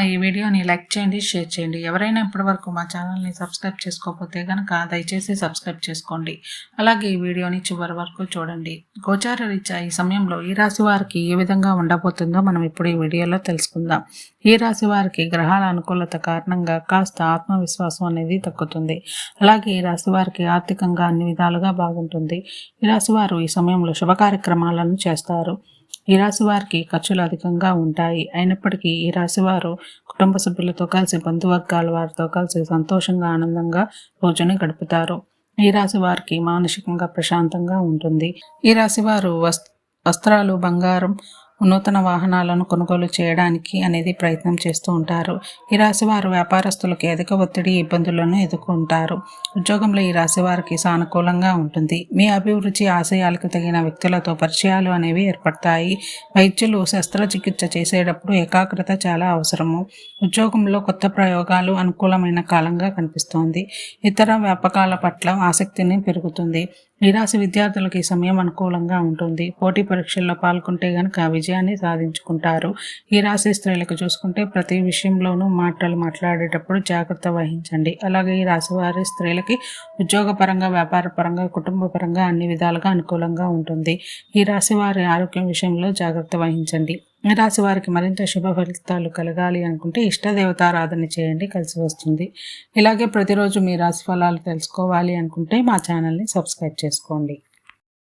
ఈ వీడియోని లైక్ చేయండి, షేర్ చేయండి. ఎవరైనా ఇప్పటివరకు మా ఛానల్ని సబ్స్క్రైబ్ చేసుకోకపోతే కనుక దయచేసి సబ్స్క్రైబ్ చేసుకోండి. అలాగే ఈ వీడియోని చివరి వరకు చూడండి. గోచార రీత్యా ఈ సమయంలో ఈ రాశి వారికి ఏ విధంగా ఉండబోతుందో మనం ఇప్పుడు ఈ వీడియోలో తెలుసుకుందాం. ఈ రాశి వారికి గ్రహాల అనుకూలత కారణంగా కాస్త ఆత్మవిశ్వాసం అనేది తగ్గుతుంది. అలాగే ఈ రాశి వారికి ఆర్థికంగా అన్ని విధాలుగా బాగుంటుంది. ఈ రాశి వారు ఈ సమయంలో శుభ కార్యక్రమాలను చేస్తారు. ఈ రాశి వారికి ఖర్చులు అధికంగా ఉంటాయి. అయినప్పటికీ ఈ రాశి వారు కుటుంబ సభ్యులతో కలిసి, బంధువర్గాల వారితో కలిసి సంతోషంగా, ఆనందంగా రోజుని గడుపుతారు. ఈ రాశి వారికి మానసికంగా ప్రశాంతంగా ఉంటుంది. ఈ రాశి వారు వస్త్రాలు, బంగారం, నూతన వాహనాలను కొనుగోలు చేయడానికి అనేది ప్రయత్నం చేస్తూ ఉంటారు. ఈ రాశి వారు వ్యాపారస్తులకు అధిక ఒత్తిడి, ఇబ్బందులను ఎదుర్కొంటారు. ఉద్యోగంలో ఈ రాశి వారికి సానుకూలంగా ఉంటుంది. మీ అభివృద్ధి ఆశయాలకు తగిన వ్యక్తులతో పరిచయాలు అనేవి ఏర్పడతాయి. వైద్యులు శస్త్రచికిత్స చేసేటప్పుడు ఏకాగ్రత చాలా అవసరము. ఉద్యోగంలో కొత్త ప్రయోగాలు అనుకూలమైన కాలంగా కనిపిస్తోంది. ఇతర వ్యాపకాల పట్ల ఆసక్తిని పెరుగుతుంది. ఈ రాశి విద్యార్థులకు ఈ సమయం అనుకూలంగా ఉంటుంది. పోటీ పరీక్షల్లో పాల్గొంటే గనక విజయాన్ని సాధించుకుంటారు. ఈ రాశి స్త్రీలకు చూసుకుంటే ప్రతి విషయంలోనూ మాట్లాడేటప్పుడు జాగ్రత్త వహించండి. అలాగే ఈ రాశి వారి స్త్రీలకి ఉద్యోగపరంగా, వ్యాపారపరంగా, కుటుంబపరంగా అన్ని విధాలుగా అనుకూలంగా ఉంటుంది. ఈ రాశి వారి ఆరోగ్యం విషయంలో జాగ్రత్త వహించండి. ఈ రాశి వారికి మరింత శుభ ఫలితాలు కలగాలి అనుకుంటే ఇష్టదేవతారాధన చేయండి, కలిసి వస్తుంది. ఇలాగే ప్రతిరోజు మీ రాశి ఫలాలు తెలుసుకోవాలి అనుకుంటే మా ఛానల్ని సబ్స్క్రైబ్ చేసుకోండి.